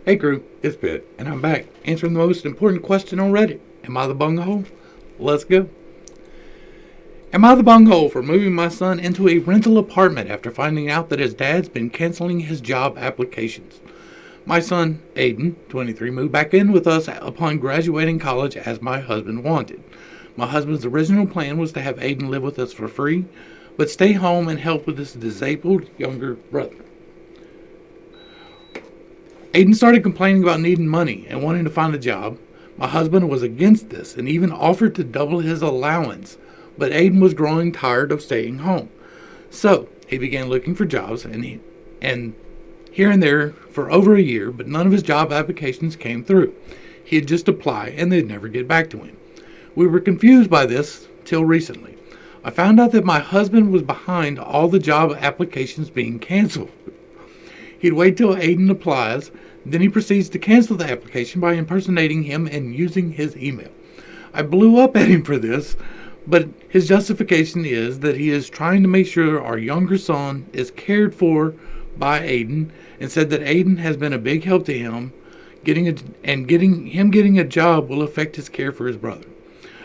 Hey crew, it's Pitt, and I'm back answering the most important question on Reddit. Am I the bunghole? Let's go. Am I the bunghole for moving my son into a rental apartment after finding out that his dad's been canceling his job applications? My son, Aiden, 23, moved back in with us upon graduating college as my husband wanted. My husband's original plan was to have Aiden live with us for free, but stay home and help with his disabled younger brother. Aiden started complaining about needing money and wanting to find a job. My husband was against this and even offered to double his allowance, but Aiden was growing tired of staying home. So he began looking for jobs and here and there for over a year, but none of his job applications came through. He'd just apply and they'd never get back to him. We were confused by this till recently. I found out that my husband was behind all the job applications being canceled. He'd wait till Aiden applies, then he proceeds to cancel the application by impersonating him and using his email. I blew up at him for this, but his justification is that he is trying to make sure our younger son is cared for by Aiden, and said that Aiden has been a big help to him, getting a job will affect his care for his brother.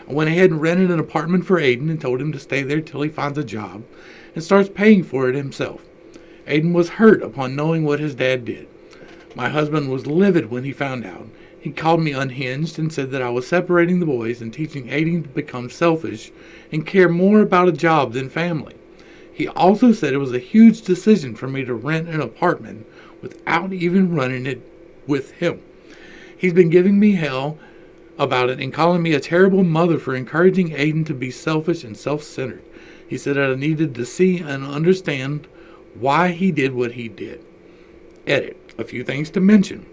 I went ahead and rented an apartment for Aiden and told him to stay there till he finds a job and starts paying for it himself. Aiden was hurt upon knowing what his dad did. My husband was livid when he found out. He called me unhinged and said that I was separating the boys and teaching Aiden to become selfish and care more about a job than family. He also said it was a huge decision for me to rent an apartment without even running it with him. He's been giving me hell about it and calling me a terrible mother for encouraging Aiden to be selfish and self-centered. He said that I needed to see and understand why he did what he did. Edit. A few things to mention.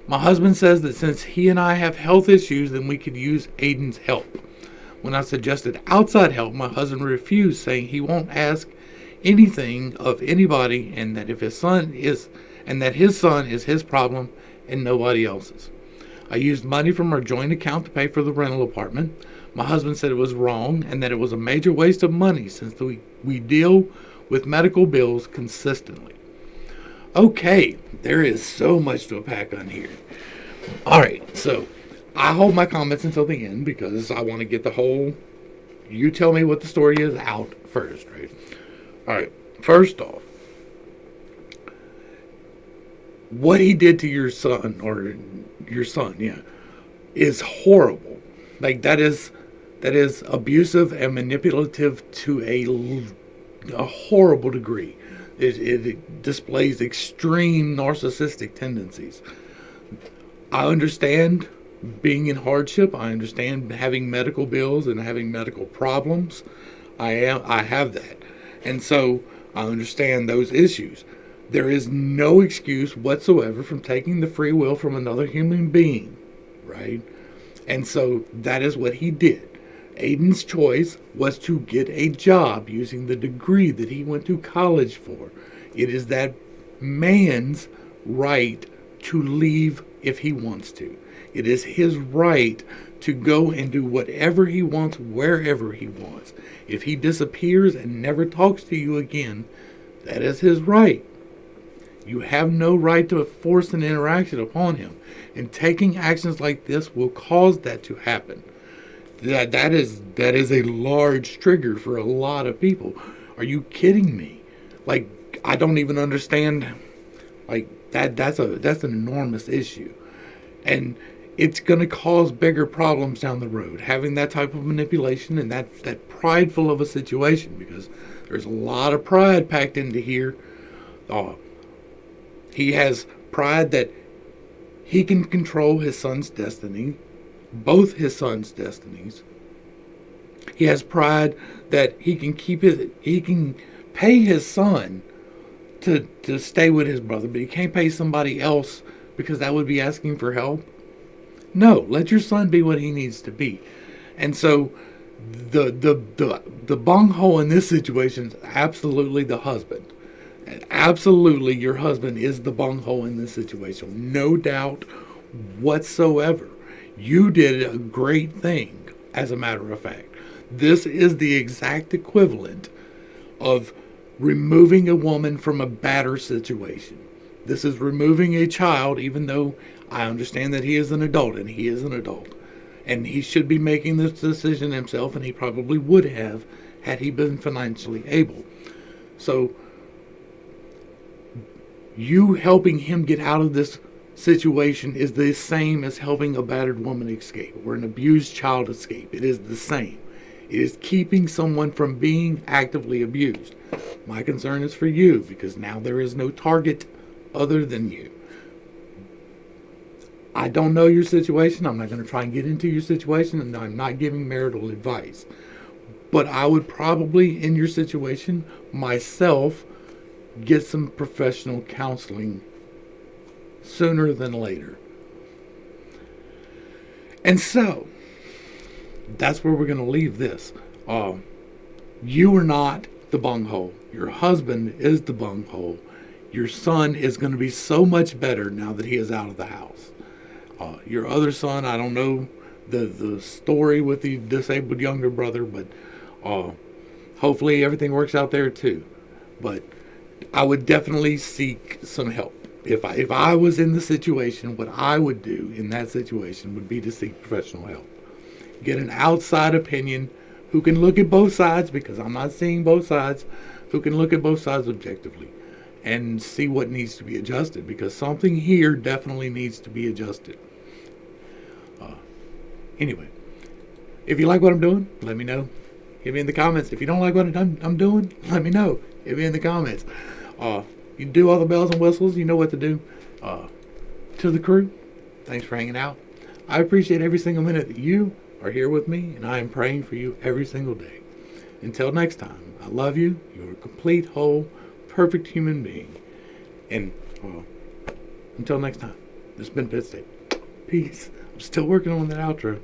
My husband says that since he and I have health issues, then we could use Aiden's help. When I suggested outside help, my husband refused, saying he won't ask anything of anybody and that his son is his problem and nobody else's. I used money from our joint account to pay for the rental apartment. My husband said it was wrong and that it was a major waste of money since we deal with medical bills consistently. Okay, there is so much to unpack on here. Alright, so I hold my comments until the end because I want to get the whole, you tell me what the story is out first, right? Alright, first off, what he did to your son, is horrible. Like that is abusive and manipulative to a horrible degree. It displays extreme narcissistic tendencies. I understand being in hardship. I understand having medical bills and having medical problems. I have that. And so I understand those issues. There is no excuse whatsoever from taking the free will from another human being, right? And so that is what he did. Aiden's choice was to get a job using the degree that he went to college for. It is that man's right to leave if he wants to. It is his right to go and do whatever he wants, wherever he wants. If he disappears and never talks to you again, that is his right. You have no right to force an interaction upon him. And taking actions like this will cause that to happen. That is a large trigger for a lot of people. Are you kidding me? Like, I don't even understand. Like that's an enormous issue, and it's going to cause bigger problems down the road. Having that type of manipulation and that prideful of a situation, because there's a lot of pride packed into here. He has pride that he can control his son's destiny. Both his son's destinies. He has pride that he can pay his son to stay with his brother, but he can't pay somebody else because that would be asking for help. No, let your son be what he needs to be. And so the bunghole in this situation is absolutely the husband. Absolutely, your husband is the bunghole in this situation. No doubt whatsoever. You did a great thing, as a matter of fact. This is the exact equivalent of removing a woman from a batter situation. This is removing a child, even though I understand that he is an adult, and he is an adult. And he should be making this decision himself, and he probably would have had he been financially able. So, you helping him get out of this situation is the same as helping a battered woman escape or an abused child escape. It is the same. It is keeping someone from being actively abused. My concern is for you, because now there is no target other than you. I don't know your situation. I'm not going to try and get into your situation, and I'm not giving marital advice. But I would probably, in your situation, myself, get some professional counseling sooner than later. And so, that's where we're going to leave this. You are not the bunghole. Your husband is the bunghole. Your son is going to be so much better now that he is out of the house. Your other son, I don't know the story with the disabled younger brother, but hopefully everything works out there too. But I would definitely seek some help. If I was in the situation, what I would do in that situation would be to seek professional help. Get an outside opinion who can look at both sides, because I'm not seeing both sides, who can look at both sides objectively and see what needs to be adjusted, because something here definitely needs to be adjusted. Anyway, if you like what I'm doing, let me know. Hit me in the comments. If you don't like what I'm doing, let me know. Hit me in the comments. You do all the bells and whistles. You know what to do. To the crew, thanks for hanging out. I appreciate every single minute that you are here with me, and I am praying for you every single day. Until next time, I love you. You're a complete, whole, perfect human being. And until next time, this has been Pittstake. Peace. I'm still working on that outro.